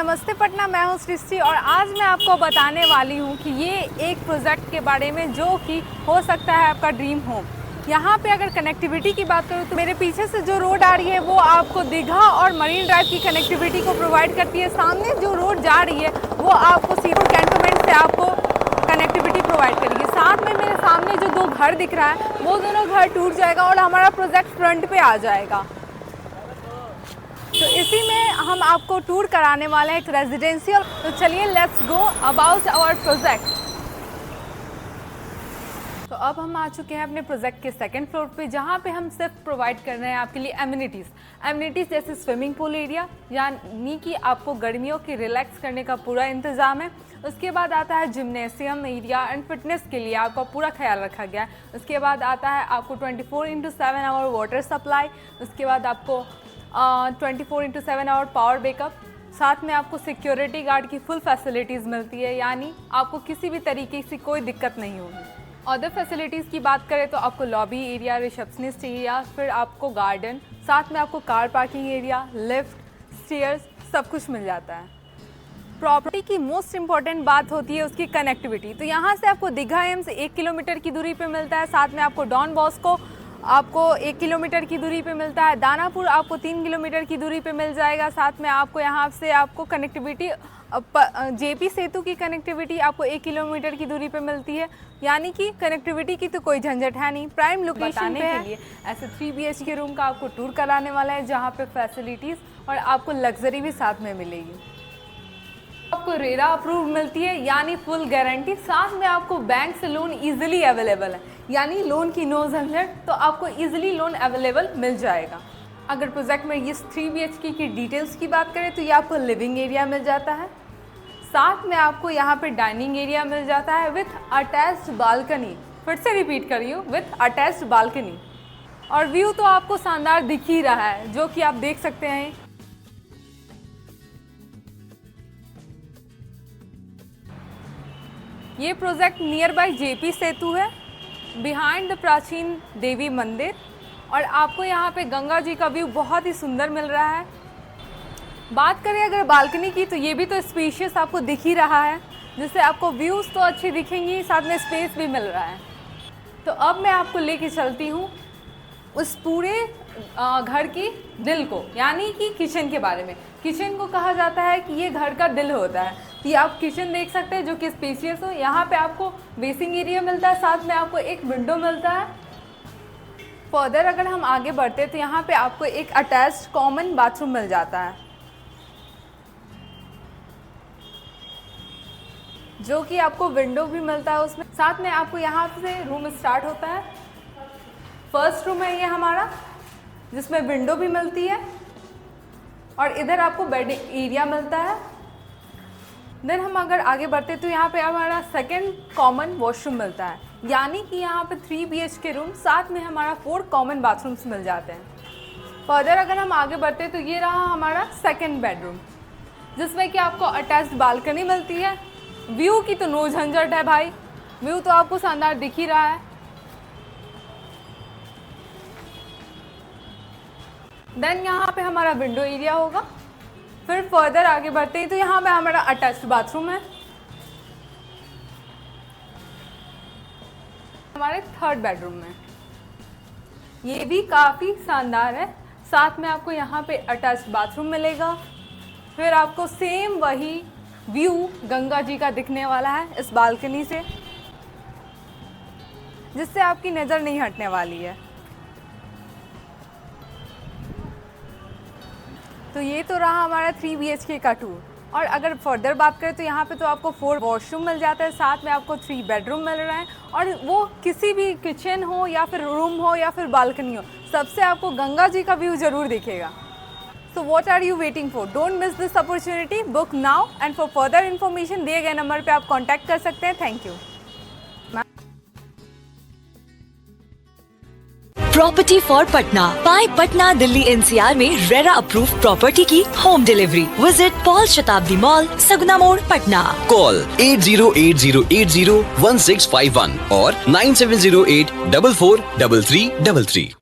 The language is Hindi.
नमस्ते पटना, मैं हूँ सृष्टि और आज मैं आपको बताने वाली हूँ कि ये एक प्रोजेक्ट के बारे में जो कि हो सकता है आपका ड्रीम होम। यहाँ पे अगर कनेक्टिविटी की बात करूँ तो मेरे पीछे से जो रोड आ रही है वो आपको दीघा और मरीन ड्राइव की कनेक्टिविटी को प्रोवाइड करती है। सामने जो रोड जा रही है वो आपको सीफूड कैंटोनमेंट से आपको कनेक्टिविटी प्रोवाइड करेगी। साथ में मेरे सामने जो दो घर दिख रहा है वो दोनों घर टूट जाएगा और हमारा प्रोजेक्ट फ्रंट पे आ जाएगा। तो इसी में हम आपको टूर कराने वाले हैं एक रेजिडेंशियल। तो चलिए let's go about our project. तो अब हम आ चुके हैं अपने प्रोजेक्ट के सेकंड फ्लोर पे, जहाँ पे हम सिर्फ प्रोवाइड कर रहे हैं आपके लिए एमिनिटीज़ जैसे स्विमिंग पूल एरिया, यानी कि आपको गर्मियों की रिलैक्स करने का पूरा इंतज़ाम है। उसके बाद आता है जिम्नेशियम एरिया एंड फिटनेस के लिए आपका पूरा ख्याल रखा गया है। उसके बाद आता है आपको 24/7 आवर वाटर सप्लाई। उसके बाद आपको 24/7 आवर पावर बैकअप। साथ में आपको सिक्योरिटी गार्ड की फुल फैसिलिटीज़ मिलती है, यानी आपको किसी भी तरीके से कोई दिक्कत नहीं होगी। अदर फैसिलिटीज़ की बात करें तो आपको लॉबी एरिया, रिसेप्शनिस्ट एरिया, फिर आपको गार्डन, साथ में आपको car parking area, lift, stairs, सब कुछ मिल जाता है। प्रॉपर्टी की मोस्ट इम्पॉर्टेंट बात होती है उसकी कनेक्टिविटी। तो यहाँ से आपको दीघा एम्स 1 किलोमीटर की दूरी पे मिलता है। साथ में आपको डॉन बॉस्को आपको 1 किलोमीटर की दूरी पे मिलता है। दानापुर आपको 3 किलोमीटर की दूरी पे मिल जाएगा। साथ में आपको यहाँ से आपको कनेक्टिविटी जेपी सेतु की कनेक्टिविटी आपको 1 किलोमीटर की दूरी पे मिलती है, यानी कि कनेक्टिविटी की तो कोई झंझट है नहीं। प्राइम लोकेशन के लिए ऐसे 3 BHK रूम का आपको टूर कराने वाला है, जहाँ पे फैसिलिटीज़ और आपको लग्जरी भी साथ में मिलेगी। आपको रेरा अप्रूव मिलती है, यानी फुल गारंटी। साथ में आपको बैंक से लोन इजीली अवेलेबल है, यानी लोन की नो झंझट, तो आपको इजीली लोन अवेलेबल मिल जाएगा। अगर प्रोजेक्ट में ये 3 BHK की डिटेल्स की बात करें तो ये आपको लिविंग एरिया मिल जाता है। साथ में आपको यहाँ पे डाइनिंग एरिया मिल जाता है विथ अटैच्ड बालकनी। फिर से रिपीट करिए, विथ अटैच्ड बालकनी। और व्यू तो आपको शानदार दिख ही रहा है, जो कि आप देख सकते हैं। ये प्रोजेक्ट नियर बाय जेपी सेतु है, बिहाइंड द प्राचीन देवी मंदिर, और आपको यहाँ पे गंगा जी का व्यू बहुत ही सुंदर मिल रहा है। बात करें अगर बालकनी की तो ये भी तो स्पेशियस आपको दिख ही रहा है, जिससे आपको व्यूज़ तो अच्छी दिखेंगी, साथ में स्पेस भी मिल रहा है। तो अब मैं आपको लेके चलती हूँ उस पूरे घर की दिल को, यानी कि किचन के बारे में। किचन को कहा जाता है कि ये घर का दिल होता है। तो ये आप किचन देख सकते हैं जो कि स्पेशियस हो। यहाँ पे आपको बेसिंग एरिया मिलता है, साथ में आपको एक विंडो मिलता है। फर्दर अगर हम आगे बढ़ते हैं तो यहाँ पे आपको एक अटैच्ड कॉमन बाथरूम मिल जाता है, जो कि आपको विंडो भी मिलता है उसमें। साथ में आपको यहाँ से रूम स्टार्ट होता है। फर्स्ट रूम है ये हमारा, जिसमें विंडो भी मिलती है, और इधर आपको बेड एरिया मिलता है। देन हम अगर आगे बढ़ते तो यहाँ पे हमारा सेकंड कॉमन वॉशरूम मिलता है, यानी कि यहाँ पे 3 BHK रूम, साथ में हमारा 4 कॉमन बाथरूम्स मिल जाते हैं। फर्दर अगर हम आगे बढ़ते तो ये रहा हमारा सेकंड बेडरूम, जिसमें कि आपको अटैच्ड बालकनी मिलती है। व्यू की तो नो झंझट है भाई, व्यू तो आपको शानदार दिख ही रहा है। देन यहाँ पे हमारा विंडो एरिया होगा। फिर फर्दर आगे बढ़ते हैं तो यहाँ पे हमारा अटैच्ड बाथरूम है, हमारे थर्ड बेडरूम में। ये भी काफ़ी शानदार है। साथ में आपको यहाँ पे अटैच्ड बाथरूम मिलेगा। फिर आपको सेम वही व्यू गंगा जी का दिखने वाला है इस बालकनी से, जिससे आपकी नज़र नहीं हटने वाली है। तो ये तो रहा हमारा 3 BHK का टूर। और अगर फर्दर बात करें तो यहाँ पे तो आपको 4 वॉशरूम मिल जाता है, साथ में आपको 3 बेडरूम मिल रहे हैं, और वो किसी भी किचन हो या फिर रूम हो या फिर बालकनी हो, सबसे आपको गंगा जी का व्यू ज़रूर दिखेगा। So what are you waiting for? Don't miss this opportunity, book now, and for further information दिए गए नंबर पर आप कॉन्टैक्ट कर सकते हैं। Thank you. Property for Patna by Patna Delhi NCR में रेरा अप्रूव प्रॉपर्टी की home delivery. Visit Paul Shatabdi mall, Saguna More, Patna. Call 8080801651 और 9708443333।